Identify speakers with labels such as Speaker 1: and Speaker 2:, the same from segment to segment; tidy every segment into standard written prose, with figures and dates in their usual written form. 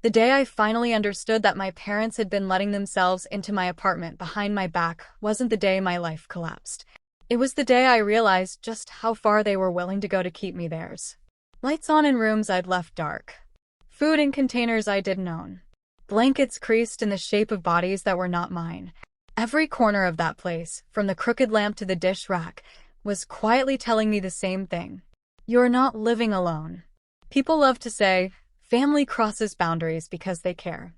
Speaker 1: The day I finally understood that my parents had been letting themselves into my apartment behind my back wasn't the day my life collapsed. It was the day I realized just how far they were willing to go to keep me theirs. Lights on in rooms I'd left dark. Food in containers I didn't own. Blankets creased in the shape of bodies that were not mine. Every corner of that place, from the crooked lamp to the dish rack, was quietly telling me the same thing. You're not living alone. People love to say, family crosses boundaries because they care.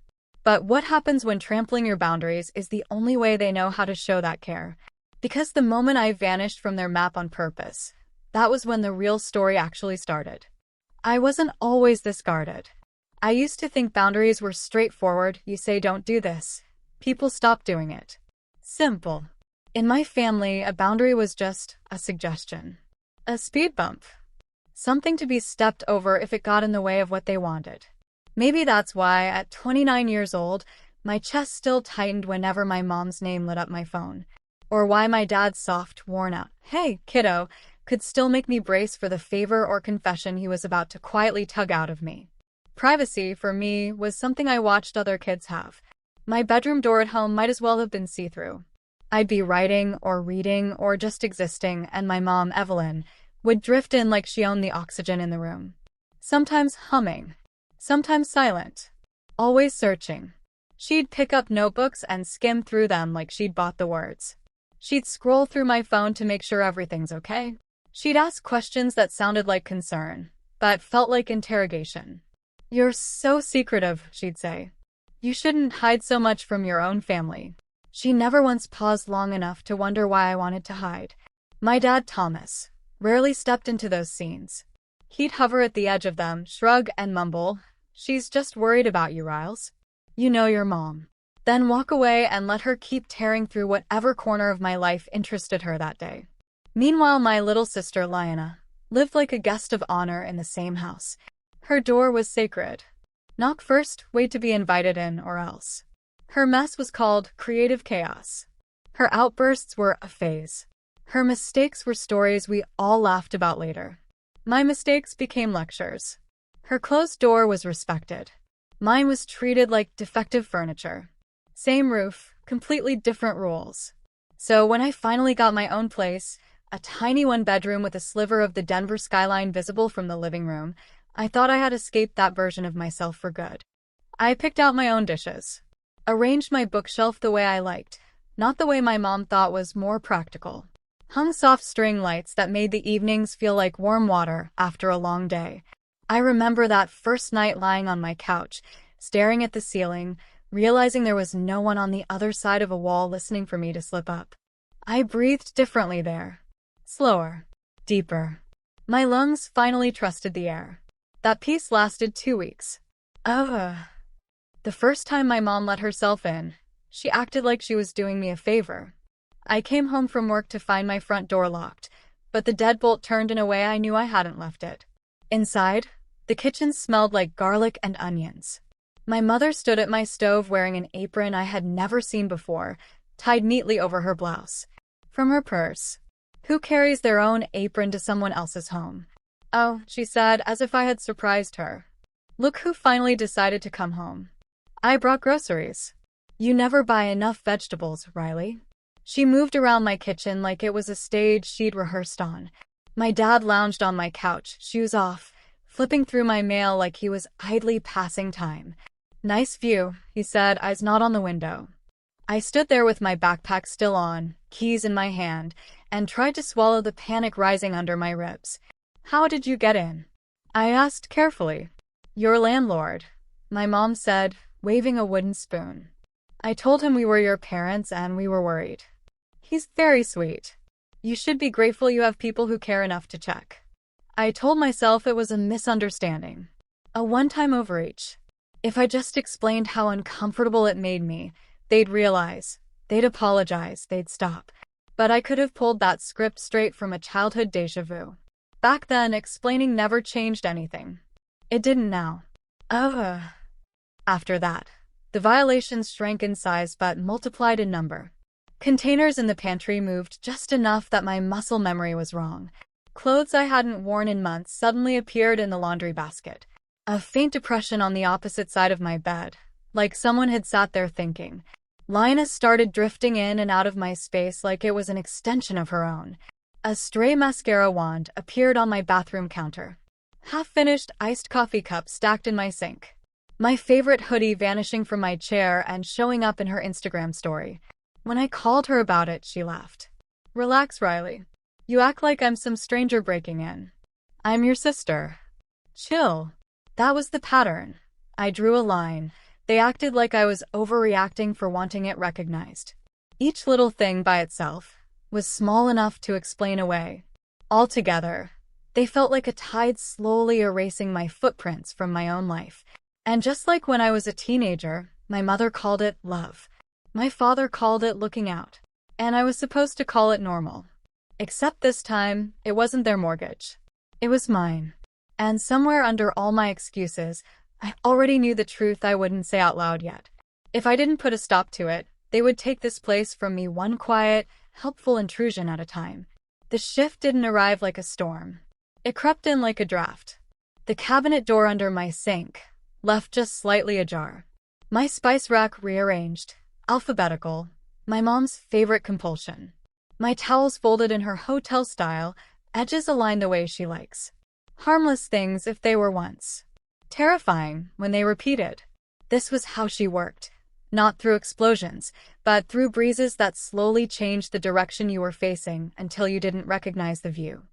Speaker 1: But what happens when trampling your boundaries is the only way they know how to show that care? Because the moment I vanished from their map on purpose, that was when the real story actually started. I wasn't always this guarded. I used to think boundaries were straightforward. You say don't do this. People stop doing it. Simple. In my family, a boundary was just a suggestion. A speed bump. Something to be stepped over if it got in the way of what they wanted. Maybe that's why, at 29 years old, my chest still tightened whenever my mom's name lit up my phone. Or why my dad's soft, worn-out, "Hey, kiddo," could still make me brace for the favor or confession he was about to quietly tug out of me. Privacy, for me, was something I watched other kids have. My bedroom door at home might as well have been see-through. I'd be writing or reading or just existing, and my mom, Evelyn, would drift in like she owned the oxygen in the room. Sometimes humming, sometimes silent, always searching. She'd pick up notebooks and skim through them like she'd bought the words. She'd scroll through my phone to make sure everything's okay. She'd ask questions that sounded like concern, but felt like interrogation. "You're so secretive," she'd say. "You shouldn't hide so much from your own family." She never once paused long enough to wonder why I wanted to hide. My dad, Thomas, rarely stepped into those scenes. He'd hover at the edge of them, shrug and mumble, "She's just worried about you, Riles. You know your mom." Then walk away and let her keep tearing through whatever corner of my life interested her that day. Meanwhile, my little sister, Lyanna, lived like a guest of honor in the same house. Her door was sacred. Knock first, wait to be invited in, or else. Her mess was called creative chaos. Her outbursts were a phase. Her mistakes were stories we all laughed about later. My mistakes became lectures. Her closed door was respected. Mine was treated like defective furniture. Same roof, completely different rules. So when I finally got my own place, a tiny one-bedroom with a sliver of the Denver skyline visible from the living room, I thought I had escaped that version of myself for good. I picked out my own dishes. Arranged my bookshelf the way I liked, not the way my mom thought was more practical. Hung soft string lights that made the evenings feel like warm water after a long day. I remember that first night lying on my couch, staring at the ceiling, realizing there was no one on the other side of a wall listening for me to slip up. I breathed differently there. Slower. Deeper. My lungs finally trusted the air. That peace lasted 2 weeks. The first time my mom let herself in, she acted like she was doing me a favor. I came home from work to find my front door locked, but the deadbolt turned in a way I knew I hadn't left it. Inside, the kitchen smelled like garlic and onions. My mother stood at my stove wearing an apron I had never seen before, tied neatly over her blouse. From her purse. "Who carries their own apron to someone else's home?" "Oh," she said, as if I had surprised her. "Look who finally decided to come home. I brought groceries." "You never buy enough vegetables, Riley." She moved around my kitchen like it was a stage she'd rehearsed on. My dad lounged on my couch, shoes off, flipping through my mail like he was idly passing time. "Nice view," he said, eyes not on the window. I stood there with my backpack still on, keys in my hand, and tried to swallow the panic rising under my ribs. "How did you get in?" I asked carefully. "Your landlord," my mom said, waving a wooden spoon. "I told him we were your parents and we were worried. He's very sweet. You should be grateful you have people who care enough to check." I told myself it was a misunderstanding. A one-time overreach. If I just explained how uncomfortable it made me, they'd realize, they'd apologize, they'd stop. But I could have pulled that script straight from a childhood déjà vu. Back then, explaining never changed anything. It didn't now. After that, the violations shrank in size but multiplied in number. Containers in the pantry moved just enough that my muscle memory was wrong. Clothes I hadn't worn in months suddenly appeared in the laundry basket. A faint depression on the opposite side of my bed, like someone had sat there thinking. Lioness started drifting in and out of my space like it was an extension of her own. A stray mascara wand appeared on my bathroom counter. Half-finished iced coffee cup stacked in my sink. My favorite hoodie vanishing from my chair and showing up in her Instagram story. When I called her about it, she laughed. Relax, Riley. You act like I'm some stranger breaking in. I'm your sister. Chill. That was the pattern. I drew a line. They acted like I was overreacting for wanting it recognized. Each little thing by itself was small enough to explain away. Altogether, they felt like a tide slowly erasing my footprints from my own life. And just like when I was a teenager, my mother called it love. My father called it looking out. And I was supposed to call it normal. Except this time, it wasn't their mortgage. It was mine. And somewhere under all my excuses, I already knew the truth I wouldn't say out loud yet. If I didn't put a stop to it, they would take this place from me one quiet, helpful intrusion at a time. The shift didn't arrive like a storm. It crept in like a draft. The cabinet door under my sink, left just slightly ajar. My spice rack rearranged, alphabetical, my mom's favorite compulsion. My towels folded in her hotel style, edges aligned the way she likes. Harmless things if they were once. Terrifying when they repeated. This was how she worked. Not through explosions, but through breezes that slowly changed the direction you were facing until you didn't recognize the view.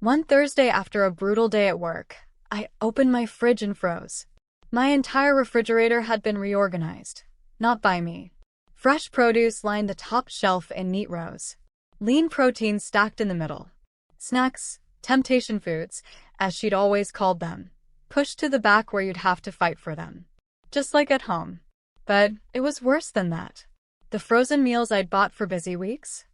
Speaker 1: One Thursday after a brutal day at work, I opened my fridge and froze. My entire refrigerator had been reorganized. Not by me. Fresh produce lined the top shelf in neat rows. Lean protein stacked in the middle. Snacks, temptation foods, as she'd always called them, pushed to the back where you'd have to fight for them. Just like at home. But it was worse than that. The frozen meals I'd bought for busy weeks?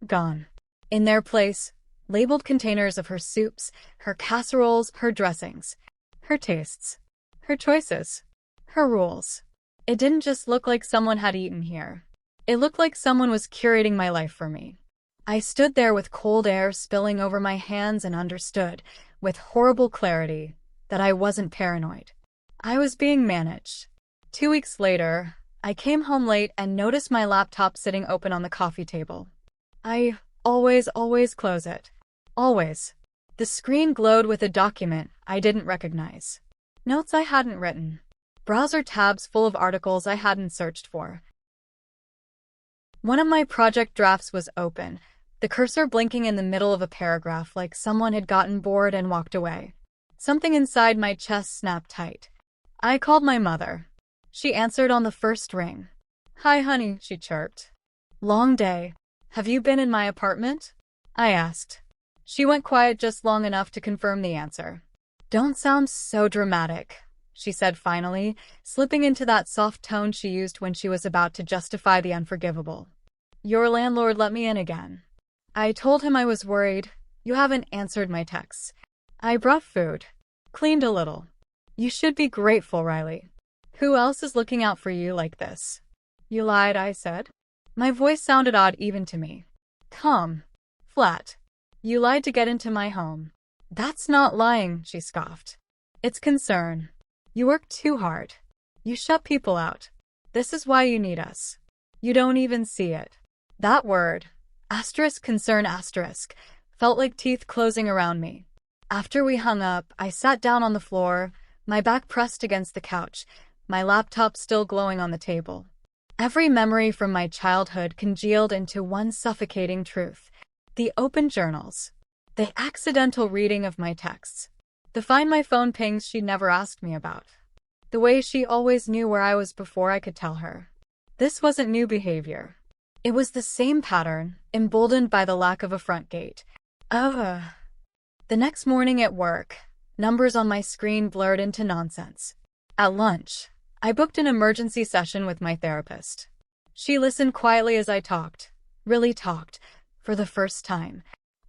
Speaker 1: Gone. In their place, labeled containers of her soups, her casseroles, her dressings, her tastes, her choices, her rules. It didn't just look like someone had eaten here. It looked like someone was curating my life for me. I stood there with cold air spilling over my hands and understood, with horrible clarity, that I wasn't paranoid. I was being managed. 2 weeks later, I came home late and noticed my laptop sitting open on the coffee table. I always close it. Always. The screen glowed with a document I didn't recognize. Notes I hadn't written. Browser tabs full of articles I hadn't searched for. One of my project drafts was open, the cursor blinking in the middle of a paragraph like someone had gotten bored and walked away. Something inside my chest snapped tight. I called my mother. She answered on the first ring. "Hi, honey," she chirped. "Long day. Have you been in my apartment?" I asked. She went quiet just long enough to confirm the answer. "Don't sound so dramatic," she said finally, slipping into that soft tone she used when she was about to justify the unforgivable. "Your landlord let me in again." I told him I was worried. "You haven't answered my texts. I brought food. Cleaned a little. You should be grateful, Riley. Who else is looking out for you like this?" "You lied," I said. My voice sounded odd even to me. Calm. Flat. "You lied to get into my home." "That's not lying," she scoffed. "It's concern. You work too hard. You shut people out. This is why you need us. You don't even see it." That word, concern, felt like teeth closing around me. After we hung up, I sat down on the floor, my back pressed against the couch, my laptop still glowing on the table. Every memory from my childhood congealed into one suffocating truth. The open journals. The accidental reading of my texts. The find my phone pings she'd never asked me about. The way she always knew where I was before I could tell her. This wasn't new behavior. It was the same pattern, emboldened by the lack of a front gate. The next morning at work, numbers on my screen blurred into nonsense. At lunch, I booked an emergency session with my therapist. She listened quietly as I talked, really talked, for the first time.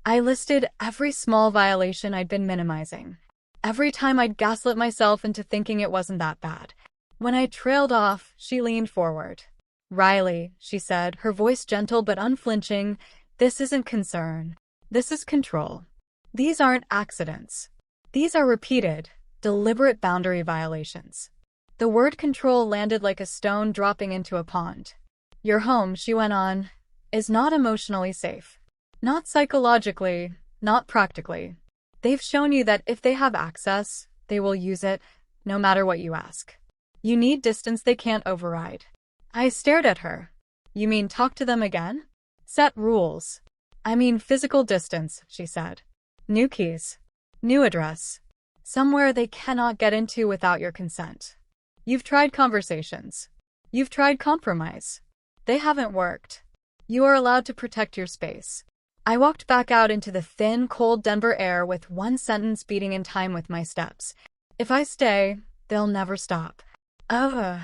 Speaker 1: I listed every small violation I'd been minimizing. Every time I'd gaslit myself into thinking it wasn't that bad. When I trailed off, she leaned forward. "Riley," she said, her voice gentle but unflinching, "this isn't concern. This is control. These aren't accidents. These are repeated, deliberate boundary violations. The word control landed like a stone dropping into a pond. Your home, she went on, is not emotionally safe. Not psychologically, not practically. They've shown you that if they have access, they will use it, no matter what you ask. You need distance they can't override. I stared at her. You mean talk to them again? Set rules. I mean physical distance, she said. New keys. New address. Somewhere they cannot get into without your consent. You've tried conversations. You've tried compromise. They haven't worked. You are allowed to protect your space. I walked back out into the thin, cold Denver air with one sentence beating in time with my steps. If I stay, they'll never stop. Ugh.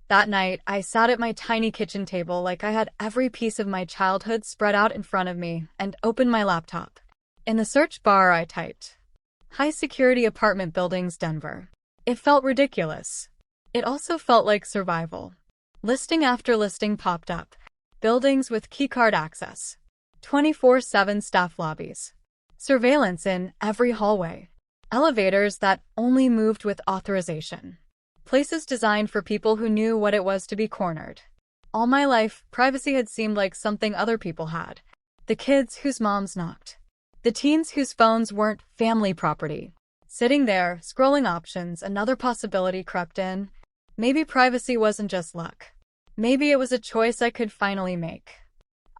Speaker 1: That night, I sat at my tiny kitchen table like I had every piece of my childhood spread out in front of me and opened my laptop. In the search bar, I typed, "High-security apartment buildings, Denver." It felt ridiculous. It also felt like survival. Listing after listing popped up. Buildings with keycard access. 24/7 staff lobbies. Surveillance in every hallway. Elevators that only moved with authorization. Places designed for people who knew what it was to be cornered. All my life, privacy had seemed like something other people had. The kids whose moms knocked. The teens whose phones weren't family property. Sitting there, scrolling options, another possibility crept in. Maybe privacy wasn't just luck. Maybe it was a choice I could finally make.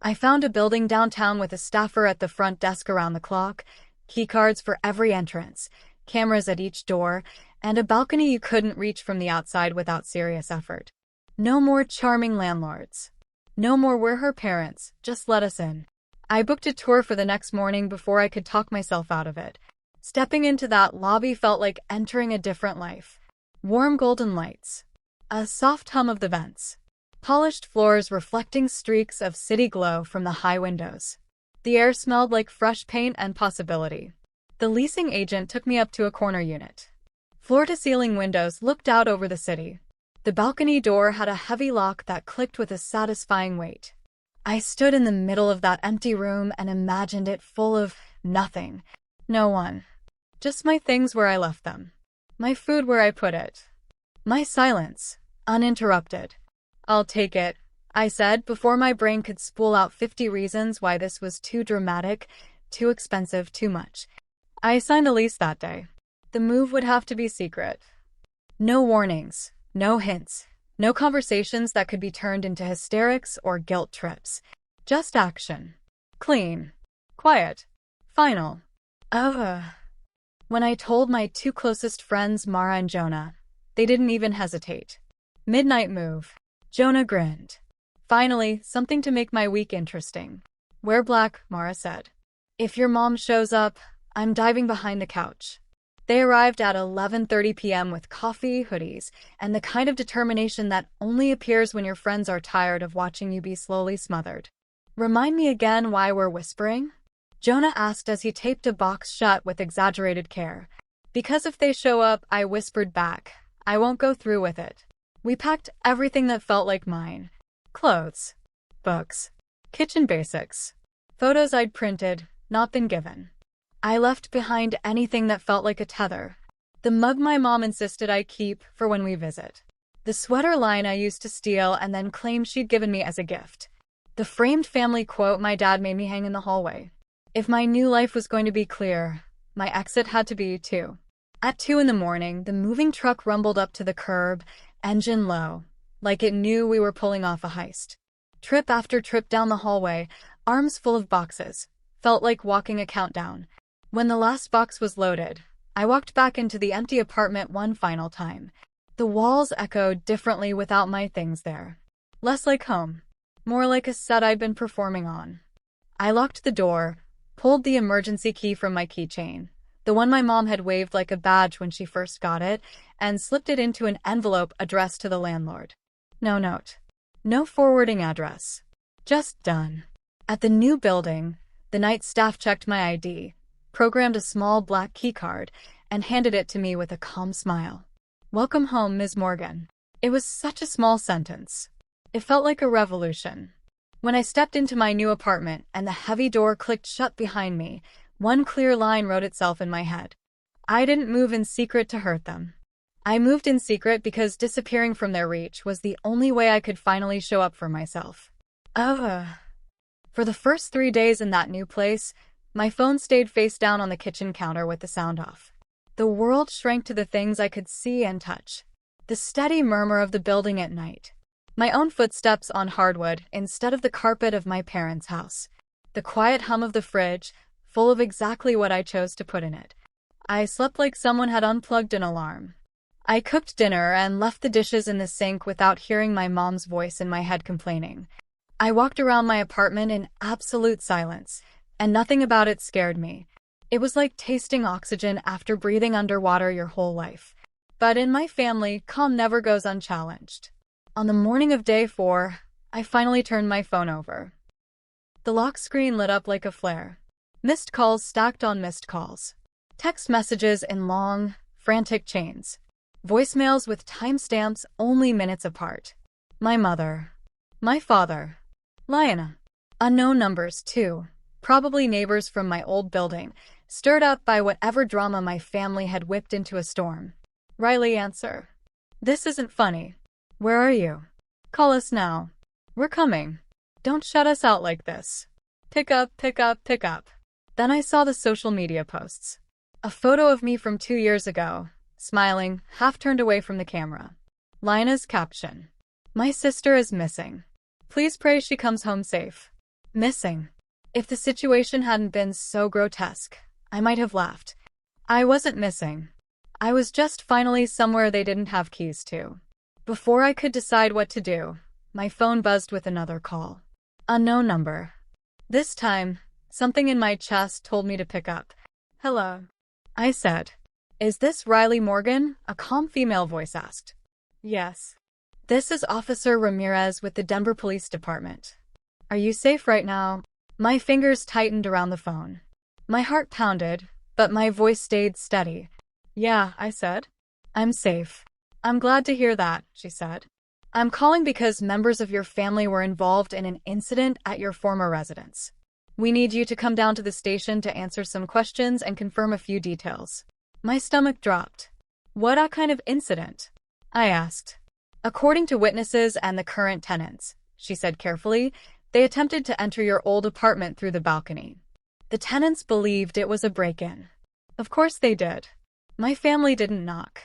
Speaker 1: I found a building downtown with a staffer at the front desk around the clock, keycards for every entrance, cameras at each door, and a balcony you couldn't reach from the outside without serious effort. No more charming landlords. No more "we're her parents, just let us in." I booked a tour for the next morning before I could talk myself out of it. Stepping into that lobby felt like entering a different life. Warm golden lights. A soft hum of the vents. Polished floors reflecting streaks of city glow from the high windows. The air smelled like fresh paint and possibility. The leasing agent took me up to a corner unit. Floor-to-ceiling windows looked out over the city. The balcony door had a heavy lock that clicked with a satisfying weight. I stood in the middle of that empty room and imagined it full of nothing. No one. Just my things where I left them. My food where I put it. My silence, uninterrupted. "I'll take it," I said before my brain could spool out 50 reasons why this was too dramatic, too expensive, too much. I signed the lease that day. The move would have to be secret. No warnings, no hints, no conversations that could be turned into hysterics or guilt trips. Just action. Clean. Quiet. Final. When I told my two closest friends, Mara and Jonah, they didn't even hesitate. Midnight move. Jonah grinned. Finally, something to make my week interesting. "Wear black," Mara said. "If your mom shows up, I'm diving behind the couch." They arrived at 11:30 p.m. with coffee, hoodies, and the kind of determination that only appears when your friends are tired of watching you be slowly smothered. "Remind me again why we're whispering?" Jonah asked as he taped a box shut with exaggerated care. "Because if they show up," I whispered back, "I won't go through with it." We packed everything that felt like mine. Clothes. Books. Kitchen basics. Photos I'd printed, not been given. I left behind anything that felt like a tether. The mug my mom insisted I keep for when we visit. The sweater line I used to steal and then claim she'd given me as a gift. The framed family quote my dad made me hang in the hallway. If my new life was going to be clear, my exit had to be too. At 2 in the morning, the moving truck rumbled up to the curb, engine low, like it knew we were pulling off a heist. Trip after trip down the hallway, arms full of boxes, felt like walking a countdown. When the last box was loaded, I walked back into the empty apartment one final time. The walls echoed differently without my things there. Less like home, more like a set I'd been performing on. I locked the door, pulled the emergency key from my keychain, the one my mom had waved like a badge when she first got it, and slipped it into an envelope addressed to the landlord. No note. No forwarding address. Just done. At the new building, the night staff checked my ID, programmed a small black keycard, and handed it to me with a calm smile. "Welcome home, Ms. Morgan." It was such a small sentence. It felt like a revolution. When I stepped into my new apartment and the heavy door clicked shut behind me, one clear line wrote itself in my head. I didn't move in secret to hurt them. I moved in secret because disappearing from their reach was the only way I could finally show up for myself. For the first 3 days in that new place, my phone stayed face down on the kitchen counter with the sound off. The world shrank to the things I could see and touch. The steady murmur of the building at night. My own footsteps on hardwood instead of the carpet of my parents' house. The quiet hum of the fridge, full of exactly what I chose to put in it. I slept like someone had unplugged an alarm. I cooked dinner and left the dishes in the sink without hearing my mom's voice in my head complaining. I walked around my apartment in absolute silence, and nothing about it scared me. It was like tasting oxygen after breathing underwater your whole life. But in my family, calm never goes unchallenged. On the morning of day 4, I finally turned my phone over. The lock screen lit up like a flare. Missed calls stacked on missed calls. Text messages in long, frantic chains. Voicemails with timestamps only minutes apart. My mother. My father. Lyanna. Unknown numbers, too. Probably neighbors from my old building, stirred up by whatever drama my family had whipped into a storm. Riley answer. This isn't funny. Where are you? Call us now. We're coming. Don't shut us out like this. Pick up, pick up, pick up. Then I saw the social media posts. A photo of me from 2 years ago, smiling, half turned away from the camera. Lyanna's caption. My sister is missing. Please pray she comes home safe. Missing. If the situation hadn't been so grotesque, I might have laughed. I wasn't missing. I was just finally somewhere they didn't have keys to. Before I could decide what to do, my phone buzzed with another call. Unknown number. This time, something in my chest told me to pick up. Hello. I said. Is this Riley Morgan? A calm female voice asked. Yes. This is Officer Ramirez with the Denver Police Department. Are you safe right now? My fingers tightened around the phone. My heart pounded, but my voice stayed steady. Yeah, I said. I'm safe. I'm glad to hear that, she said. I'm calling because members of your family were involved in an incident at your former residence. We need you to come down to the station to answer some questions and confirm a few details. My stomach dropped. What kind of incident? I asked. According to witnesses and the current tenants, she said carefully, they attempted to enter your old apartment through the balcony. The tenants believed it was a break-in. Of course they did. My family didn't knock.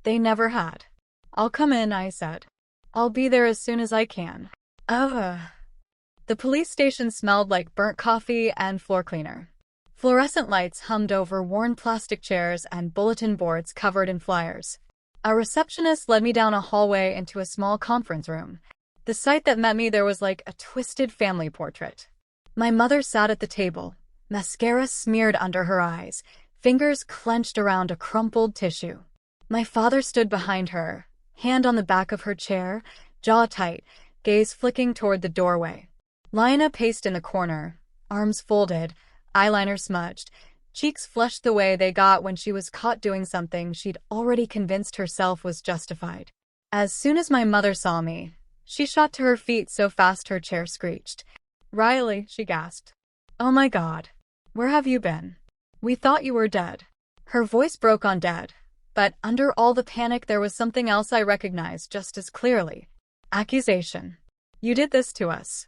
Speaker 1: They never had. I'll come in, I said. I'll be there as soon as I can. The police station smelled like burnt coffee and floor cleaner. Fluorescent lights hummed over worn plastic chairs and bulletin boards covered in flyers. A receptionist led me down a hallway into a small conference room. The sight that met me there was like a twisted family portrait. My mother sat at the table, mascara smeared under her eyes, fingers clenched around a crumpled tissue. My father stood behind her, hand on the back of her chair, jaw tight, gaze flicking toward the doorway. Lyanna paced in the corner, arms folded, eyeliner smudged, cheeks flushed the way they got when she was caught doing something she'd already convinced herself was justified. As soon as my mother saw me, she shot to her feet so fast her chair screeched. Riley, she gasped. Oh my God. Where have you been? We thought you were dead. Her voice broke on dead, but under all the panic there was something else I recognized just as clearly. Accusation. You did this to us.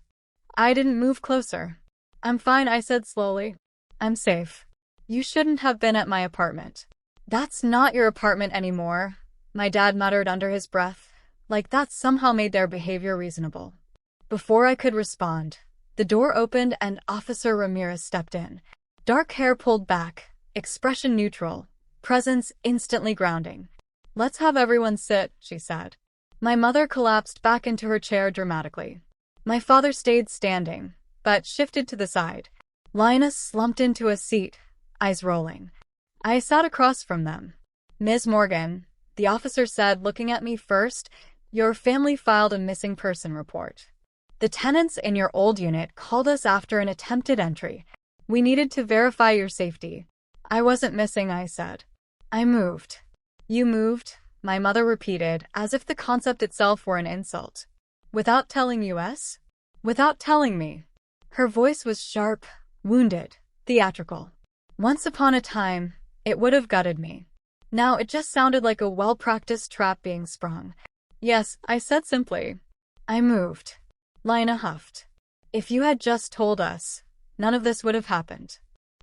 Speaker 1: I didn't move closer. I'm fine, I said slowly. I'm safe. You shouldn't have been at my apartment. That's not your apartment anymore, my dad muttered under his breath, like that somehow made their behavior reasonable. Before I could respond, the door opened and Officer Ramirez stepped in. Dark hair pulled back, expression neutral, presence instantly grounding. Let's have everyone sit, she said. My mother collapsed back into her chair dramatically. My father stayed standing, but shifted to the side. Lyanna slumped into a seat, eyes rolling. I sat across from them. Ms. Morgan, the officer said, looking at me first, your family filed a missing person report. The tenants in your old unit called us after an attempted entry. We needed to verify your safety. I wasn't missing, I said. I moved. You moved, my mother repeated, as if the concept itself were an insult. Without telling us? Without telling me. Her voice was sharp, wounded, theatrical. Once upon a time, It would have gutted me. Now it just sounded like a well-practiced trap being sprung. Yes, I said simply. I moved. Lina huffed. If you had just told us, none of this would have happened.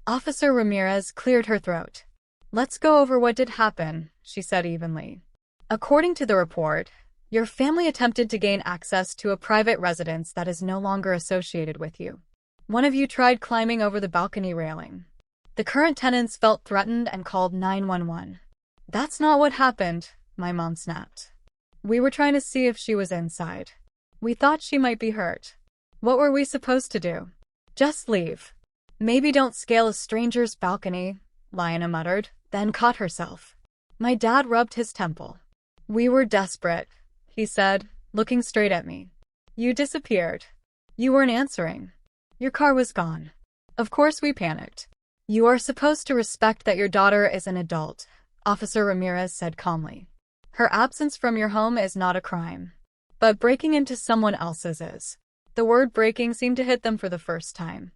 Speaker 1: Officer Ramirez cleared her throat. Let's go over what did happen, she said evenly. According to the report, your family attempted to gain access to a private residence that is no longer associated with you. One of you tried climbing over the balcony railing. The current tenants felt threatened and called 911. That's not what happened, my mom snapped. We were trying to see if she was inside. We thought she might be hurt. What were we supposed to do? Just leave. Maybe don't scale a stranger's balcony, Lina muttered, then caught herself. My dad rubbed his temple. We were desperate, he said, looking straight at me. You disappeared. You weren't answering. Your car was gone. Of course we panicked. You are supposed to respect that your daughter is an adult, Officer Ramirez said calmly. Her absence from your home is not a crime. But breaking into someone else's is. The word breaking seemed to hit them for the first time.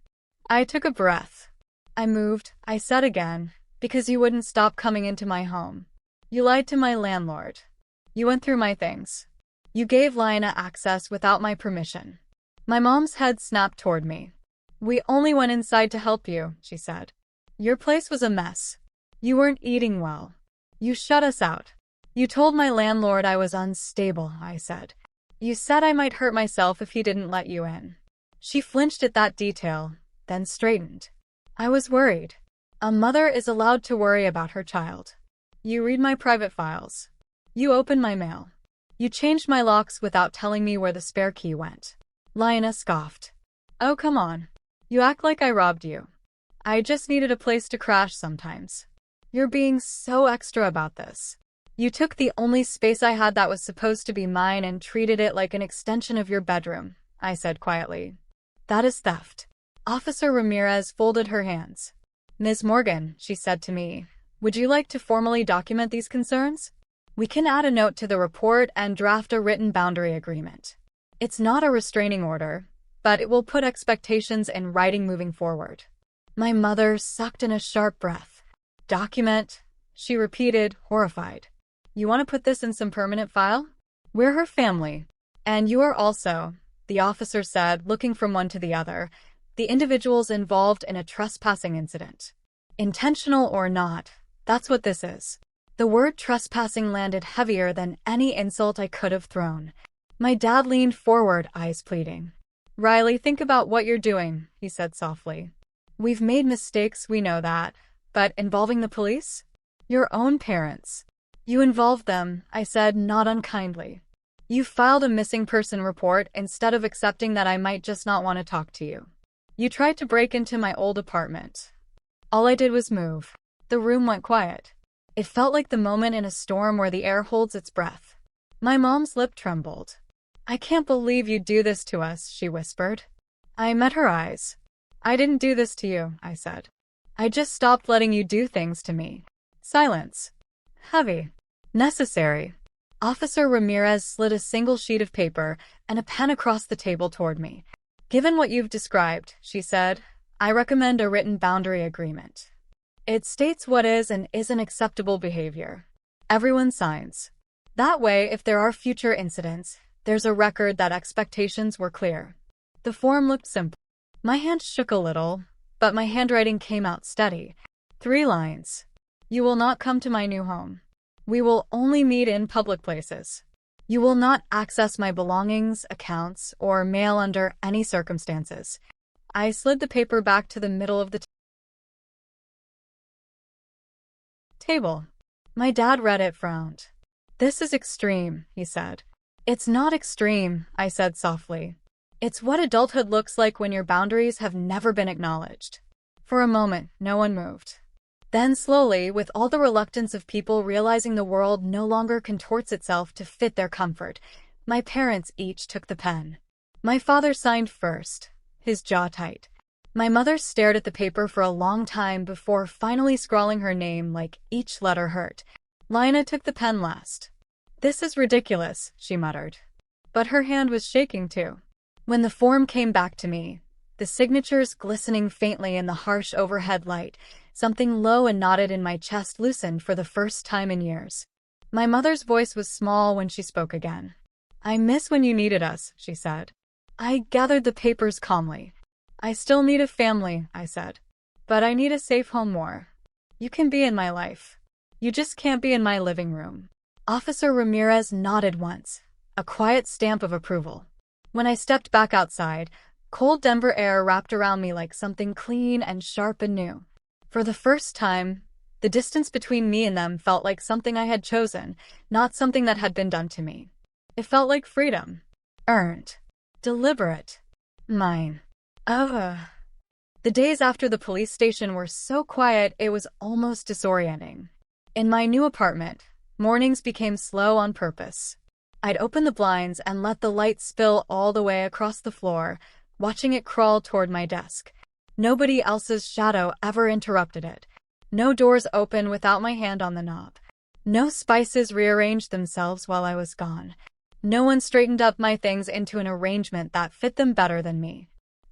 Speaker 1: I took a breath. I moved, I said again, because you wouldn't stop coming into my home. You lied to my landlord. You went through my things. You gave Lina access without my permission. My mom's head snapped toward me. We only went inside to help you, she said. Your place was a mess. You weren't eating well. You shut us out. You told my landlord I was unstable, I said. You said I might hurt myself if he didn't let you in. She flinched at that detail, then straightened. I was worried. A mother is allowed to worry about her child. You read my private files. You opened my mail. You changed my locks without telling me where the spare key went. Lina scoffed. Oh, come on. You act like I robbed you. I just needed a place to crash sometimes. You're being so extra about this. You took the only space I had that was supposed to be mine and treated it like an extension of your bedroom, I said quietly. That is theft. Officer Ramirez folded her hands. Ms. Morgan, she said to me, would you like to formally document these concerns? We can add a note to the report and draft a written boundary agreement. It's not a restraining order, but it will put expectations in writing moving forward. My mother sucked in a sharp breath. Document, she repeated, horrified. You want to put this in some permanent file? We're her family. And you are also, the officer said, looking from one to the other, the individuals involved in a trespassing incident. Intentional or not, that's what this is. The word trespassing landed heavier than any insult I could have thrown. My dad leaned forward, eyes pleading. Riley, think about what you're doing, he said softly. We've made mistakes, we know that, but involving the police? Your own parents. You involved them, I said, not unkindly. You filed a missing person report instead of accepting that I might just not want to talk to you. You tried to break into my old apartment. All I did was move. The room went quiet. It felt like the moment in a storm where the air holds its breath. My mom's lip trembled. I can't believe you'd do this to us, she whispered. I met her eyes. I didn't do this to you, I said. I just stopped letting you do things to me. Silence. Heavy. Necessary. Officer Ramirez slid a single sheet of paper and a pen across the table toward me. Given what you've described, she said, I recommend a written boundary agreement. It states what is and isn't acceptable behavior. Everyone signs. That way, if there are future incidents, there's a record that expectations were clear. The form looked simple. My hand shook a little, but my handwriting came out steady. 3 lines. You will not come to my new home. We will only meet in public places. You will not access my belongings, accounts, or mail under any circumstances. I slid the paper back to the middle of the table. My dad read it, frowned. This is extreme, he said. It's not extreme, I said softly. It's what adulthood looks like when your boundaries have never been acknowledged. For a moment, no one moved. Then slowly, with all the reluctance of people realizing the world no longer contorts itself to fit their comfort, my parents each took the pen. My father signed first, his jaw tight. My mother stared at the paper for a long time before finally scrawling her name like each letter hurt. Lina took the pen last. This is ridiculous, she muttered. But her hand was shaking too. When the form came back to me, the signatures glistening faintly in the harsh overhead light, Something low and knotted in my chest loosened for the first time in years. My mother's voice was small when she spoke again. "I miss when you needed us," she said. I gathered the papers calmly. "I still need a family," I said. "But I need a safe home more. You can be in my life. You just can't be in my living room." Officer Ramirez nodded once, a quiet stamp of approval. When I stepped back outside, cold Denver air wrapped around me like something clean and sharp and new. For the first time, the distance between me and them felt like something I had chosen, not something that had been done to me. It felt like freedom. Earned. Deliberate. Mine. The days after the police station were so quiet it was almost disorienting. In my new apartment, mornings became slow on purpose. I'd open the blinds and let the light spill all the way across the floor, watching it crawl toward my desk. Nobody else's shadow ever interrupted it. No doors open without my hand on the knob. No spices rearranged themselves while I was gone. No one straightened up my things into an arrangement that fit them better than me.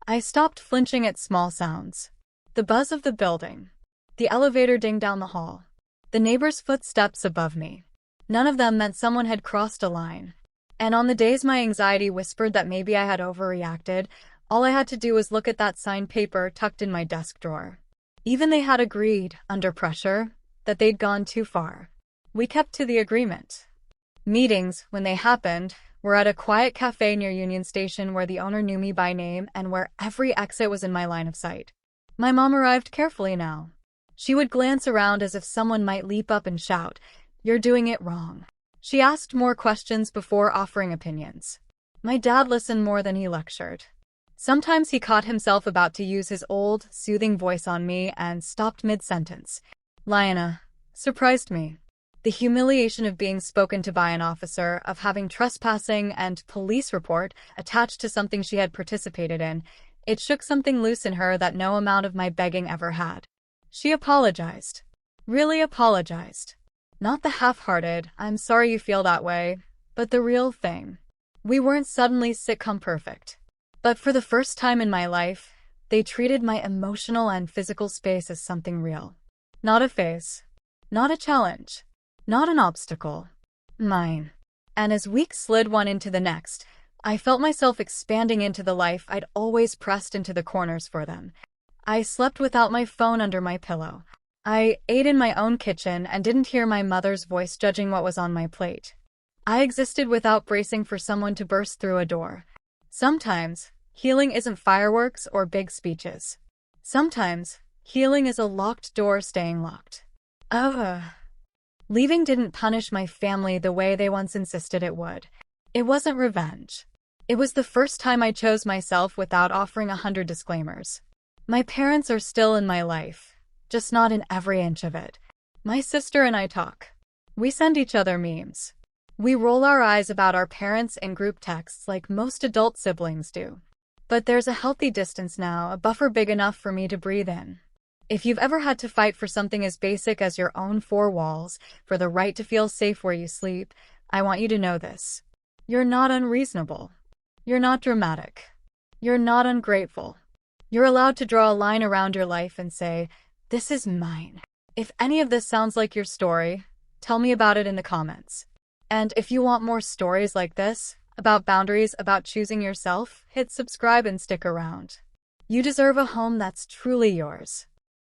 Speaker 1: I stopped flinching at small sounds. The buzz of the building. The elevator ding down the hall. The neighbor's footsteps above me. None of them meant someone had crossed a line. And on the days my anxiety whispered that maybe I had overreacted, all I had to do was look at that signed paper tucked in my desk drawer. Even they had agreed, under pressure, that they'd gone too far. We kept to the agreement. Meetings, when they happened, were at a quiet cafe near Union Station where the owner knew me by name and where every exit was in my line of sight. My mom arrived carefully now. She would glance around as if someone might leap up and shout, "You're doing it wrong." She asked more questions before offering opinions. My dad listened more than he lectured. Sometimes he caught himself about to use his old, soothing voice on me and stopped mid-sentence. Lyanna surprised me. The humiliation of being spoken to by an officer, of having trespassing and police report attached to something she had participated in, it shook something loose in her that no amount of my begging ever had. She apologized. Really apologized. Not the half-hearted, "I'm sorry you feel that way," but the real thing. We weren't suddenly sitcom perfect. But for the first time in my life, they treated my emotional and physical space as something real. Not a phase. Not a challenge. Not an obstacle. Mine. And as weeks slid one into the next, I felt myself expanding into the life I'd always pressed into the corners for them. I slept without my phone under my pillow. I ate in my own kitchen and didn't hear my mother's voice judging what was on my plate. I existed without bracing for someone to burst through a door. Sometimes, healing isn't fireworks or big speeches. Sometimes, healing is a locked door staying locked. Leaving didn't punish my family the way they once insisted it would. It wasn't revenge. It was the first time I chose myself without offering 100 disclaimers. My parents are still in my life, just not in every inch of it. My sister and I talk. We send each other memes. We roll our eyes about our parents in group texts like most adult siblings do. But there's a healthy distance now, a buffer big enough for me to breathe in. If you've ever had to fight for something as basic as your own four walls, for the right to feel safe where you sleep, I want you to know this. You're not unreasonable. You're not dramatic. You're not ungrateful. You're allowed to draw a line around your life and say, "This is mine." If any of this sounds like your story, tell me about it in the comments. And if you want more stories like this, about boundaries, about choosing yourself, hit subscribe and stick around. You deserve a home that's truly yours.